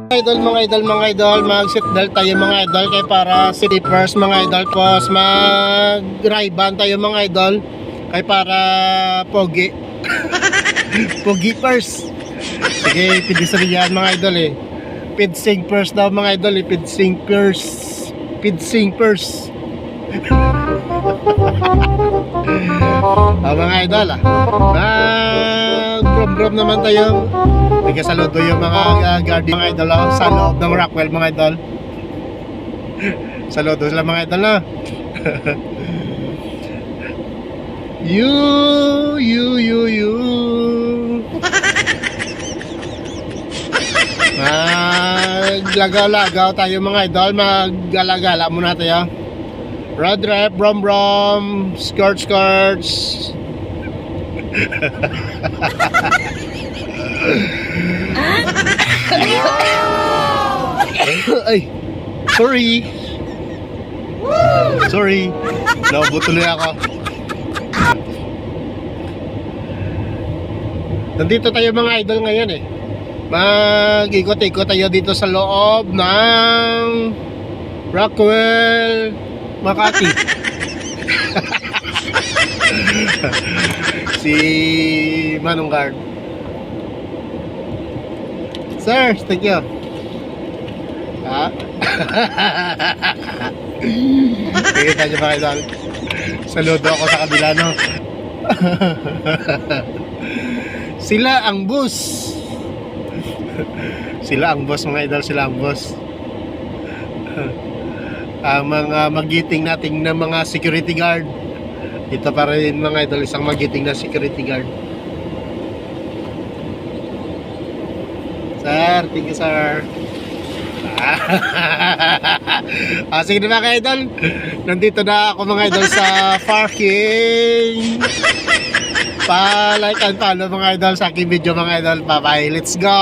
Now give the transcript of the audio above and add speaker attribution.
Speaker 1: Mga idol, mag-seatbelt tayo mga idol kay para city first mga idol, pos mag-riban tayo mga idol kay para pogi. Pogi first. Sige, pedesrian mga idol eh. Pidsing first daw mga idol eh, pidsing first. Pidsing first. Mga idol mag-brom naman tayo. Nagkasaludo yung mga guard mga idol sa loob ng Rockwell mga idol. Saludo sila mga idol na. You Maglagaw-lagaw tayo mga idol. Maggala-gala muna tayo. Road rep, brom, skirts. Ay, sorry, naubo tuloy ako. Nandito tayo mga idol ngayon eh. Mag-ikot-ikot tayo dito sa loob ng Rockwell, Makati. Si Manong Guard. Sir, thank you. Ha? Kita nyo mga idol. Saludo ako sa kabila, no? Sila ang boss. Sila ang boss mga idol, sila ang boss. Ang mga magiting nating na mga security guard. Ito pa rin mga idol, isang magiting na security guard. Sir, thank you sir. Sige na mga idol, nandito na ako mga idol sa parking. Pa-like and follow mga idol sa aking video mga idol. Bye bye, let's go.